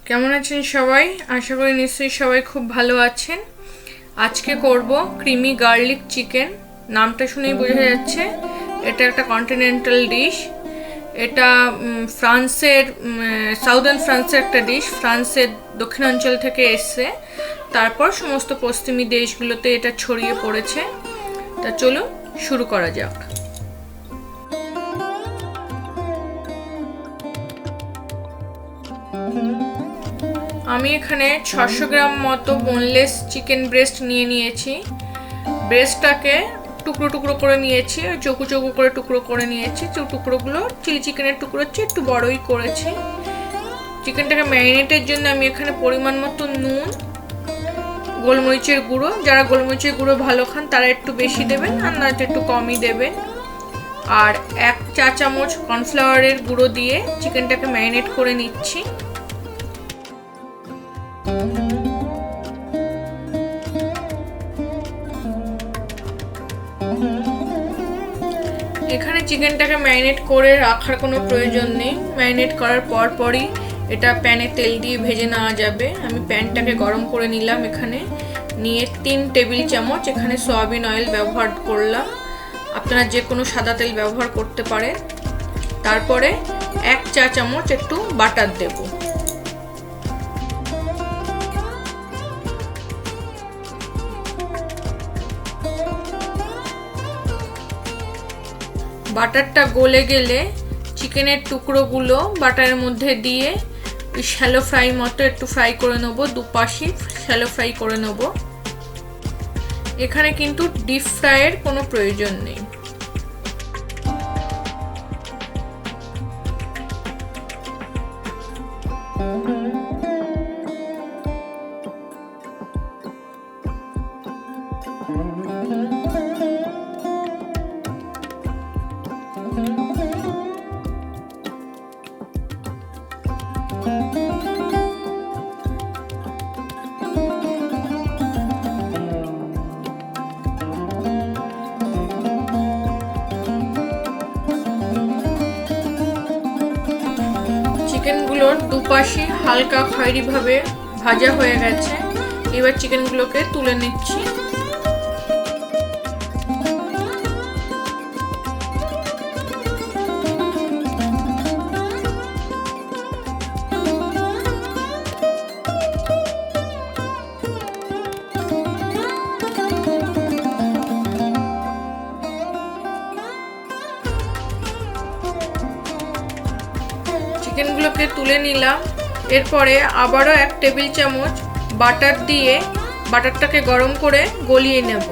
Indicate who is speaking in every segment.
Speaker 1: কেমন আছেন সবাই? আশা করি নিশ্চয়ই সবাই খুব ভালো আছেন। আজকে করব ক্রিমি গার্লিক চিকেন। নামটা শুনেই বোঝা যাচ্ছে এটা একটা কন্টিনেন্টাল ডিশ। এটা ফ্রান্সের সাউদার্ন ফ্রান্সের একটা ডিশ। ফ্রান্সের দক্ষিণাঞ্চল থেকে এসছে, তারপর সমস্ত পশ্চিমী দেশগুলোতে এটা ছড়িয়ে পড়েছে। তা চলুন শুরু করা যাক। আমি এখানে 600 গ্রাম মতো বোনলেস চিকেন ব্রেস্ট নিয়েছি। ব্রেস্টটাকে টুকরো টুকরো করে নিয়েছি, চৌকো চৌকো করে টুকরো করে নিয়েছি। টুকরোগুলো চিলি চিকেনের টুকরো হচ্ছে, একটু বড়ই করেছি। চিকেনটাকে ম্যারিনেটের জন্য আমি এখানে পরিমাণ মতো নুন, গোলমরিচের গুঁড়ো, যারা গোলমরিচের গুঁড়ো ভালো খান তারা একটু বেশি দেবেন, আর না একটু কমই দেবেন, আর 1 চা চামচ কর্নফ্লাওয়ারের গুঁড়ো দিয়ে চিকেনটাকে ম্যারিনেট করে নিচ্ছি। এখানে চিকেনটাকে ম্যারিনেট করে রাখার কোনো প্রয়োজন নেই। ম্যারিনেট করার পরই এটা প্যানে তেল দিয়ে ভেজে নেওয়া যাবে। আমি প্যানটাকে গরম করে নিলাম, এখানে নিয়ে 3 টেবিল চামচ এখানে সয়াবিন অয়েল ব্যবহার করলাম। আপনারা যে কোনো সাদা তেল ব্যবহার করতে পারেন। তারপরে 1 চা চামচ একটু বাটার দেব। বাটারটা গলে গেলে চিকেনের টুকরোগুলো বাটারের মধ্যে দিয়ে শ্যালো ফ্রাই মতো একটু ফ্রাই করে নেবো, দুপাশই শ্যালো ফ্রাই করে নেব। এখানে কিন্তু ডিপ ফ্রাইয়ের কোনো প্রয়োজন নেই। চিকেনগুলোর দুপাশে হালকা খয়েরি ভাবে ভাজা হয়ে গেছে। এবার চিকেনগুলোকে তুলে নিচ্ছি। চিকেনগুলোকে তুলে নিলাম। এরপরে আবারও 1 টেবিল চামচ বাটার দিয়ে বাটারটাকে গরম করে গলিয়ে নেব।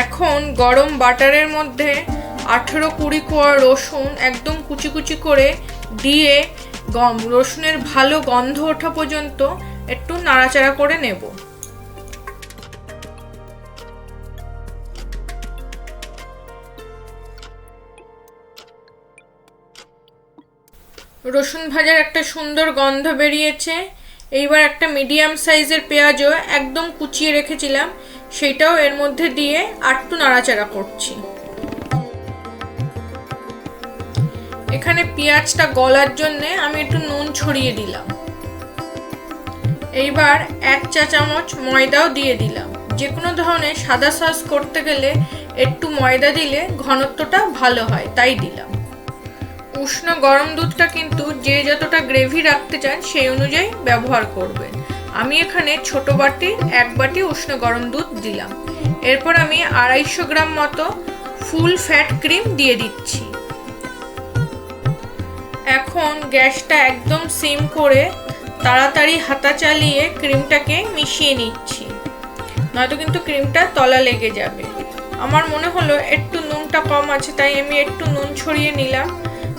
Speaker 1: এখন গরম বাটারের মধ্যে 18-20 কোয়া রসুন একদম কুচি কুচি করে দিয়ে রসুনের ভালো গন্ধ ওঠা পর্যন্ত একটু নাড়াচাড়া করে নেব। রসুন ভাজার একটা সুন্দর গন্ধ বেরিয়েছে। এইবার একটা মিডিয়াম সাইজের পেঁয়াজও একদম কুচিয়ে রেখেছিলাম, সেটাও এর মধ্যে দিয়ে একটু নাড়াচাড়া করছি। এখানে পেঁয়াজটা গলার জন্য আমি একটু নুন ছড়িয়ে দিলাম। এইবার 1 চা চামচ ময়দাও দিয়ে দিলাম। যে কোনো ধরনের সাদা সস করতে গেলে একটু ময়দা দিলে ঘনত্বটা ভালো হয়, তাই দিলাম। উষ্ণ গরম দুধটা কিন্তু যে যতটা গ্রেভি রাখতে চান সেই অনুযায়ী ব্যবহার করবেন। আমি এখানে ছোট বাটির 1 বাটি উষ্ণ গরম দুধ দিলাম। এরপর আমি 250 গ্রাম মতো ফুল ফ্যাট ক্রিম দিয়ে দিচ্ছি। এখন গ্যাসটা একদম সিম করে তাড়াতাড়ি হাতা চালিয়ে ক্রিমটাকে মিশিয়ে নিচ্ছি, নয়তো কিন্তু ক্রিমটা তলা লেগে যাবে। আমার মনে হলো একটু নুনটা কম আছে, তাই আমি একটু নুন ছড়িয়ে নিলাম।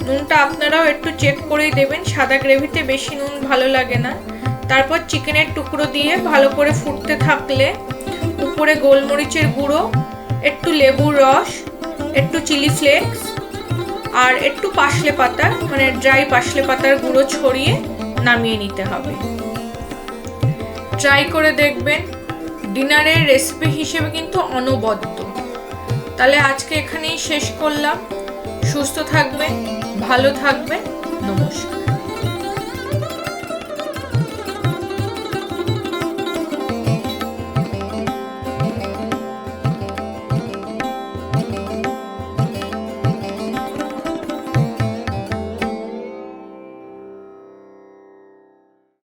Speaker 1: নুনটা আপনারাও একটু চেক করেই দেবেন, সাদা গ্রেভিতে বেশি নুন ভালো লাগে না। তারপর চিকেনের টুকরো দিয়ে ভালো করে ফুটতে থাকলে উপরে গোলমরিচের গুঁড়ো, একটু লেবুর রস, একটু চিলি ফ্লেক্স আর একটু পার্সলে পাতা মানে ড্রাই পার্সলে পাতার গুঁড়ো ছড়িয়ে নামিয়ে নিতে হবে। ট্রাই করে দেখবেন, ডিনারের রেসিপি হিসেবে কিন্তু অনবদ্য। তাহলে আজকে এখানেই শেষ করলাম। সুস্থ থাকবেন, ভালো থাকবেন, নমস্কার।